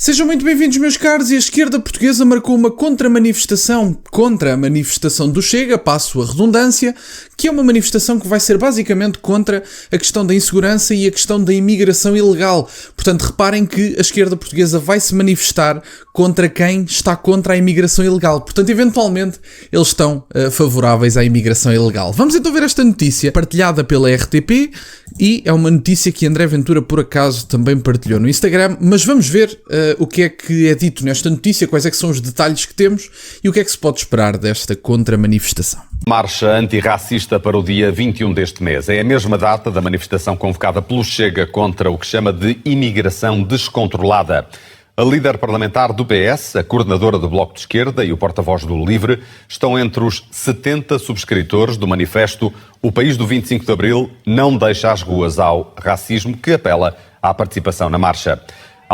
Sejam muito bem-vindos, meus caros, e a esquerda portuguesa marcou uma contra-manifestação contra a manifestação do Chega, passo a redundância, que é uma manifestação que vai ser basicamente contra a questão da insegurança e a questão da imigração ilegal. Portanto, reparem que a esquerda portuguesa vai se manifestar contra quem está contra a imigração ilegal. Portanto, eventualmente, eles estão favoráveis à imigração ilegal. Vamos então ver esta notícia partilhada pela RTP, e é uma notícia que André Ventura, por acaso, também partilhou no Instagram, mas vamos ver o que é dito nesta notícia, quais é que são os detalhes que temos e o que é que se pode esperar desta contra-manifestação. Marcha antirracista para o dia 21 deste mês. É a mesma data da manifestação convocada pelo Chega contra o que chama de imigração descontrolada. A líder parlamentar do PS, a coordenadora do Bloco de Esquerda e o porta-voz do LIVRE estão entre os 70 subscritores do manifesto O País do 25 de Abril não deixa as ruas ao racismo, que apela à participação na marcha.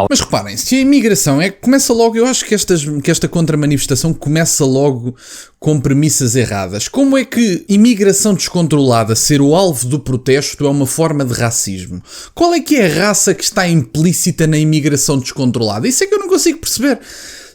Mas reparem, se a imigração começa logo, eu acho que esta contra-manifestação começa logo com premissas erradas. Como é que imigração descontrolada ser o alvo do protesto é uma forma de racismo? Qual é que é a raça que está implícita na imigração descontrolada? Isso é que eu não consigo perceber.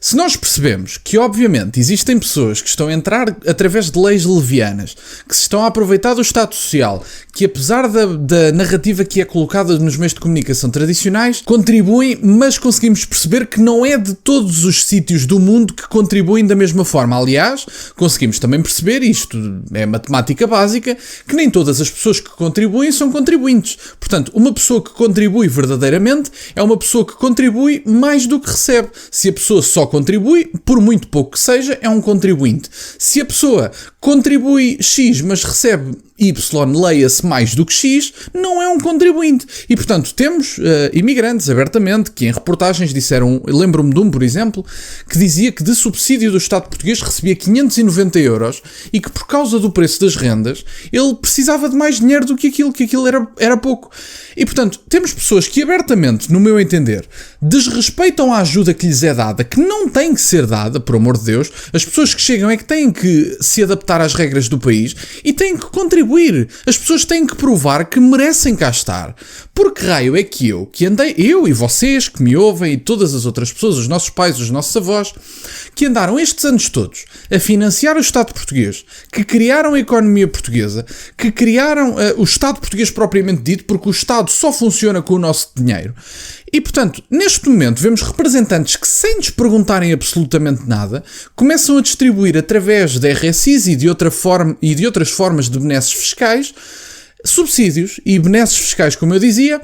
Se nós percebemos que, obviamente, existem pessoas que estão a entrar através de leis levianas, que se estão a aproveitar do Estado Social, que apesar da narrativa que é colocada nos meios de comunicação tradicionais, contribuem, mas conseguimos perceber que não é de todos os sítios do mundo que contribuem da mesma forma. Aliás, conseguimos também perceber, isto é matemática básica, que nem todas as pessoas que contribuem são contribuintes. Portanto, uma pessoa que contribui verdadeiramente é uma pessoa que contribui mais do que recebe. Se a pessoa só contribui, por muito pouco que seja, é um contribuinte. Se a pessoa contribui X, mas recebe Y, leia-se mais do que X, não é um contribuinte. E, portanto, temos imigrantes, abertamente, que em reportagens disseram, lembro-me de um, por exemplo, que dizia que de subsídio do Estado português recebia 590 euros e que por causa do preço das rendas, ele precisava de mais dinheiro do que aquilo era pouco. E, portanto, temos pessoas que abertamente, no meu entender, desrespeitam a ajuda que lhes é dada, que não tem que ser dada, por amor de Deus. As pessoas que chegam é que têm que se adaptar às regras do país e têm que contribuir. As pessoas têm que provar que merecem cá estar. Por que raio é que eu e vocês que me ouvem e todas as outras pessoas, os nossos pais, os nossos avós, que andaram estes anos todos a financiar o Estado português, que criaram a economia portuguesa, que criaram o Estado português propriamente dito, porque o Estado só funciona com o nosso dinheiro. E, portanto, neste momento vemos representantes que, sem nos perguntarem absolutamente nada, começam a distribuir através da RSIs e de outras formas de benesses fiscais, subsídios e benesses fiscais, como eu dizia,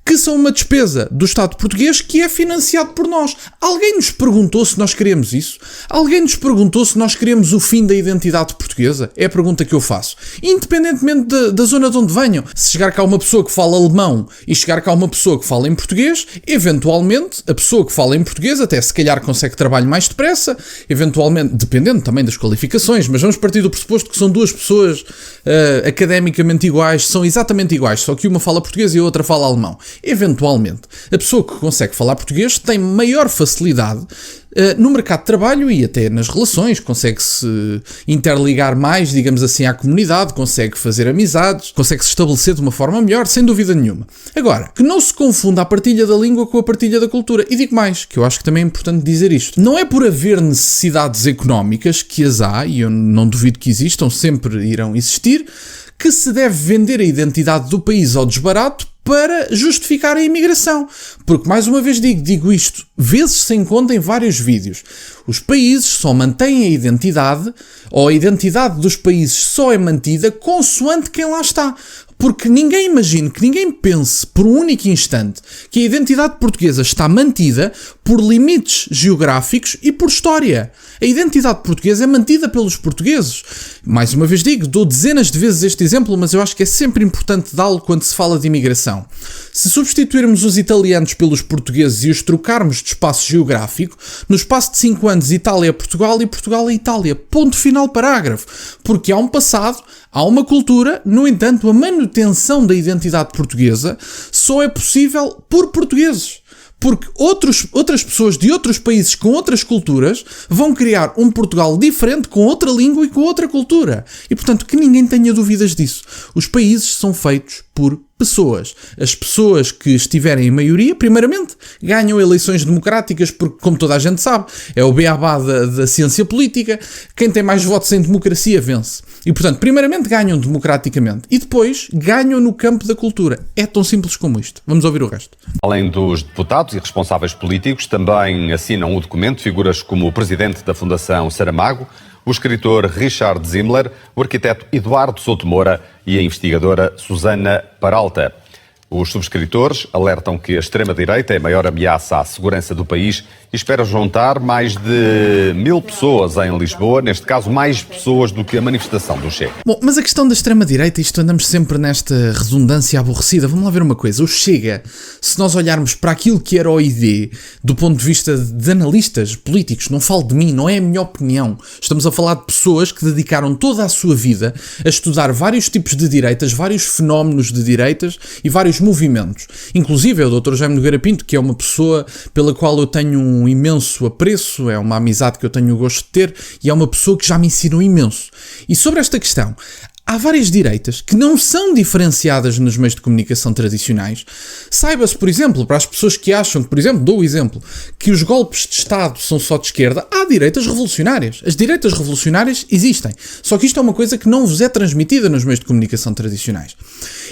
que são uma despesa do Estado português que é financiado por nós. Alguém nos perguntou se nós queremos isso? Alguém nos perguntou se nós queremos o fim da identidade portuguesa? É a pergunta que eu faço. Independentemente da zona de onde venham. Se chegar cá uma pessoa que fala alemão e chegar cá uma pessoa que fala em português, eventualmente, a pessoa que fala em português até se calhar consegue trabalho mais depressa, eventualmente, dependendo também das qualificações, mas vamos partir do pressuposto que são duas pessoas academicamente iguais, são exatamente iguais, só que uma fala português e a outra fala alemão. Eventualmente, a pessoa que consegue falar português tem maior facilidade no mercado de trabalho e até nas relações, consegue-se interligar mais, digamos assim, à comunidade, consegue fazer amizades, consegue-se estabelecer de uma forma melhor, sem dúvida nenhuma. Agora, que não se confunda a partilha da língua com a partilha da cultura. E digo mais, que eu acho que também é importante dizer isto. Não é por haver necessidades económicas, que as há, e eu não duvido que existam, sempre irão existir, que se deve vender a identidade do país ao desbarato para justificar a imigração. Porque, mais uma vez digo isto, vezes sem conta em vários vídeos. Os países só mantêm a identidade, ou a identidade dos países só é mantida consoante quem lá está. Porque ninguém imagine, que ninguém pense por um único instante que a identidade portuguesa está mantida por limites geográficos e por história. A identidade portuguesa é mantida pelos portugueses. Mais uma vez dou dezenas de vezes este exemplo, mas eu acho que é sempre importante dá-lo quando se fala de imigração. Se substituirmos os italianos pelos portugueses e os trocarmos de espaço geográfico, no espaço de 5 anos Itália é Portugal e Portugal é Itália. Ponto final, parágrafo. Porque há um passado, há uma cultura, no entanto, a manutenção da identidade portuguesa só é possível por portugueses. Porque outras pessoas de outros países com outras culturas vão criar um Portugal diferente, com outra língua e com outra cultura. E, portanto, que ninguém tenha dúvidas disso. Os países são feitos por pessoas. As pessoas que estiverem em maioria, primeiramente, ganham eleições democráticas, porque, como toda a gente sabe, é o beabá da ciência política, quem tem mais votos em democracia vence. E, portanto, primeiramente ganham democraticamente e depois ganham no campo da cultura. É tão simples como isto. Vamos ouvir o resto. Além dos deputados e responsáveis políticos, também assinam o documento figuras como o presidente da Fundação Saramago, o escritor Richard Zimler, o arquiteto Eduardo Souto Moura e a investigadora Susana Peralta. Os subscritores alertam que a extrema-direita é a maior ameaça à segurança do país e esperam juntar mais de 1000 pessoas em Lisboa, neste caso mais pessoas do que a manifestação do Chega. Bom, mas a questão da extrema-direita, isto andamos sempre nesta redundância aborrecida. Vamos lá ver uma coisa, o Chega, se nós olharmos para aquilo que era o ID, do ponto de vista de analistas políticos, não falo de mim, não é a minha opinião, estamos a falar de pessoas que dedicaram toda a sua vida a estudar vários tipos de direitas, vários fenómenos de direitas e vários movimentos. Inclusive é o Dr. Jaime Nogueira Pinto, que é uma pessoa pela qual eu tenho um imenso apreço, é uma amizade que eu tenho o gosto de ter e é uma pessoa que já me ensinou imenso. E sobre esta questão, há várias direitas que não são diferenciadas nos meios de comunicação tradicionais. Saiba-se, por exemplo, para as pessoas que acham que, por exemplo, dou o exemplo, que os golpes de Estado são só de esquerda, há direitas revolucionárias. As direitas revolucionárias existem. Só que isto é uma coisa que não vos é transmitida nos meios de comunicação tradicionais.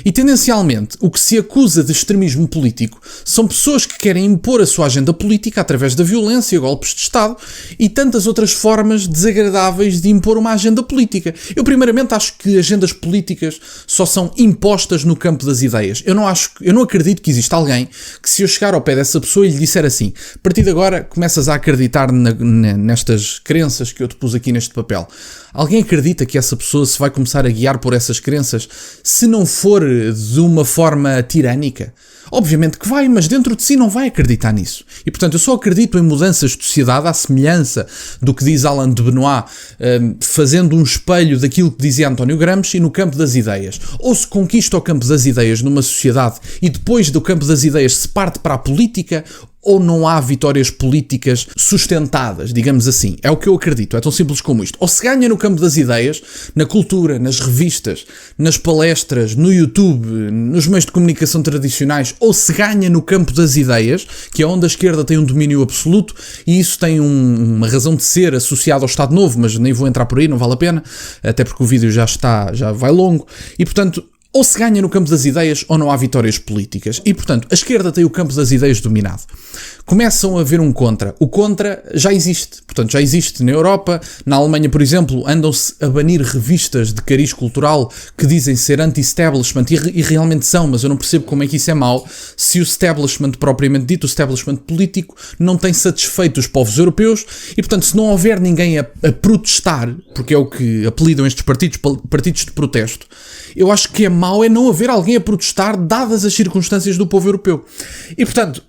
E, tendencialmente, o que se acusa de extremismo político são pessoas que querem impor a sua agenda política através da violência, golpes de Estado e tantas outras formas desagradáveis de impor uma agenda política. Eu, primeiramente, acho que agendas políticas só são impostas no campo das ideias. Eu não acredito que exista alguém que, se eu chegar ao pé dessa pessoa e lhe disser assim, a partir de agora começas a acreditar nestas crenças que eu te pus aqui neste papel. Alguém acredita que essa pessoa se vai começar a guiar por essas crenças se não for de uma forma tirânica? Obviamente que vai, mas dentro de si não vai acreditar nisso. E, portanto, eu só acredito em mudanças de sociedade à semelhança do que diz Alain de Benoit, fazendo um espelho daquilo que dizia António Gramsci no campo das ideias. Ou se conquista o campo das ideias numa sociedade e depois do campo das ideias se parte para a política, ou não há vitórias políticas sustentadas, digamos assim. É o que eu acredito, é tão simples como isto. Ou se ganha no campo das ideias, na cultura, nas revistas, nas palestras, no YouTube, nos meios de comunicação tradicionais, ou se ganha no campo das ideias, que é onde a esquerda tem um domínio absoluto, e isso tem uma razão de ser associado ao Estado Novo, mas nem vou entrar por aí, não vale a pena, até porque o vídeo já vai longo, e portanto, ou se ganha no campo das ideias ou não há vitórias políticas. E, portanto, a esquerda tem o campo das ideias dominado. Começam a haver um contra. O contra já existe. Portanto, já existe na Europa. Na Alemanha, por exemplo, andam-se a banir revistas de cariz cultural que dizem ser anti-establishment e realmente são, mas eu não percebo como é que isso é mau se o establishment propriamente dito, o establishment político, não tem satisfeito os povos europeus e, portanto, se não houver ninguém a protestar, porque é o que apelidam estes partidos de protesto, eu acho que é mau é não haver alguém a protestar dadas as circunstâncias do povo europeu. E, portanto,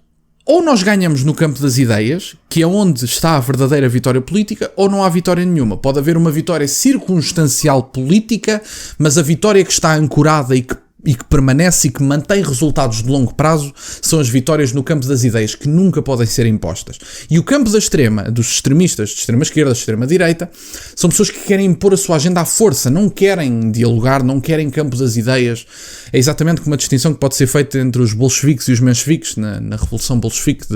ou nós ganhamos no campo das ideias, que é onde está a verdadeira vitória política, ou não há vitória nenhuma. Pode haver uma vitória circunstancial política, mas a vitória que está ancorada e que permanece e que mantém resultados de longo prazo são as vitórias no campo das ideias, que nunca podem ser impostas. E o campo dos extremistas, de extrema esquerda, de extrema direita, são pessoas que querem impor a sua agenda à força, não querem dialogar, não querem campo das ideias. É exatamente como a distinção que pode ser feita entre os bolcheviques e os mencheviques na Revolução Bolchevique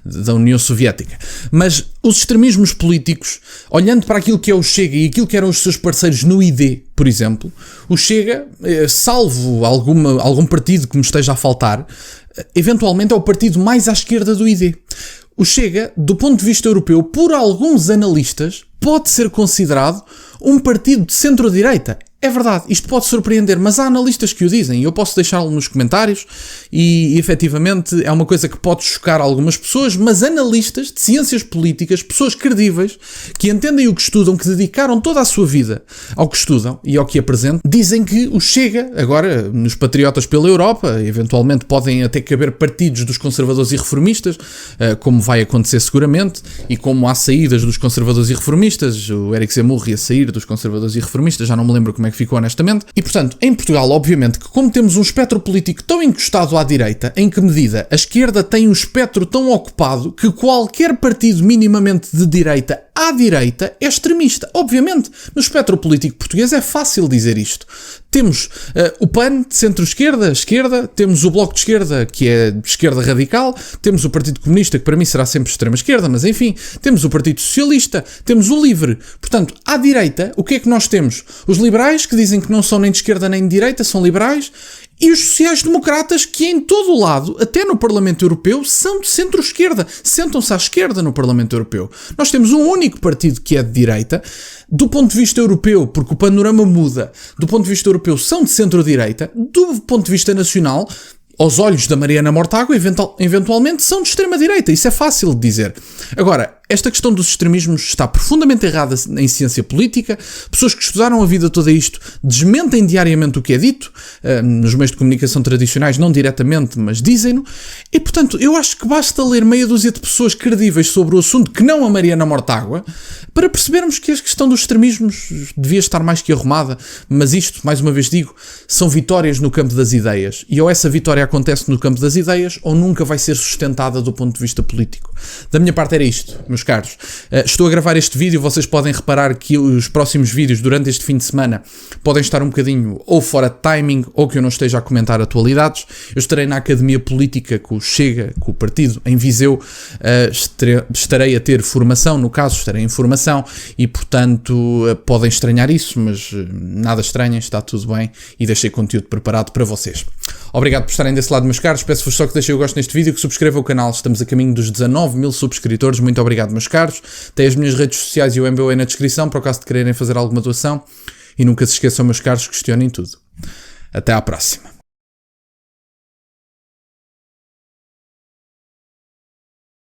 da União Soviética. Mas os extremismos políticos, olhando para aquilo que é o Chega e aquilo que eram os seus parceiros no ID, por exemplo, o Chega, salvo algum partido que me esteja a faltar, eventualmente é o partido mais à esquerda do ID. O Chega, do ponto de vista europeu, por alguns analistas, pode ser considerado um partido de centro-direita. É verdade, isto pode surpreender, mas há analistas que o dizem e eu posso deixá-lo nos comentários e efetivamente é uma coisa que pode chocar algumas pessoas, mas analistas de ciências políticas, pessoas credíveis, que entendem o que estudam, que dedicaram toda a sua vida ao que estudam e ao que apresentam, dizem que o Chega, agora nos Patriotas pela Europa, eventualmente podem até caber partidos dos conservadores e reformistas, como vai acontecer seguramente, e como há saídas dos conservadores e reformistas, o Eric Zemmour ia sair dos conservadores e reformistas, já não me lembro como é que ficou honestamente. E, portanto, em Portugal, obviamente, que como temos um espectro político tão encostado à direita, em que medida a esquerda tem um espectro tão ocupado que qualquer partido minimamente de direita à direita é extremista. Obviamente, no espectro político português é fácil dizer isto. Temos o PAN de centro-esquerda, esquerda, temos o Bloco de Esquerda, que é esquerda radical, temos o Partido Comunista, que para mim será sempre extrema-esquerda, mas enfim, temos o Partido Socialista, temos o LIVRE. Portanto, à direita, o que é que nós temos? Os liberais, que dizem que não são nem de esquerda nem de direita, são liberais, e os sociais-democratas, que em todo o lado, até no Parlamento Europeu, são de centro-esquerda. Sentam-se à esquerda no Parlamento Europeu. Nós temos um único partido que é de direita. Do ponto de vista europeu, porque o panorama muda, do ponto de vista europeu são de centro-direita. Do ponto de vista nacional, aos olhos da Mariana Mortágua, eventualmente são de extrema-direita. Isso é fácil de dizer. Agora, esta questão dos extremismos está profundamente errada em ciência política. Pessoas que estudaram a vida toda isto desmentem diariamente o que é dito, nos meios de comunicação tradicionais, não diretamente, mas dizem-no. E, portanto, eu acho que basta ler meia dúzia de pessoas credíveis sobre o assunto, que não a Mariana Mortágua, para percebermos que a questão dos extremismos devia estar mais que arrumada. Mas isto, mais uma vez digo, são vitórias no campo das ideias. E ou essa vitória acontece no campo das ideias, ou nunca vai ser sustentada do ponto de vista político. Da minha parte era isto, meus caros. Estou a gravar este vídeo, vocês podem reparar que os próximos vídeos durante este fim de semana podem estar um bocadinho ou fora de timing, ou que eu não esteja a comentar atualidades. Eu estarei na Academia Política com o Chega, com o partido, em Viseu. Estarei a ter formação, no caso estarei em formação, e portanto podem estranhar isso, mas nada estranhem, está tudo bem, e deixei conteúdo preparado para vocês. Obrigado por estarem desse lado, meus caros. Peço-vos só que deixem o gosto neste vídeo, que subscrevam o canal. Estamos a caminho dos 19.000 subscritores. Muito obrigado, meus caros. Tem as minhas redes sociais e o MBA na descrição, para o caso de quererem fazer alguma doação. E nunca se esqueçam, meus caros, questionem tudo. Até à próxima.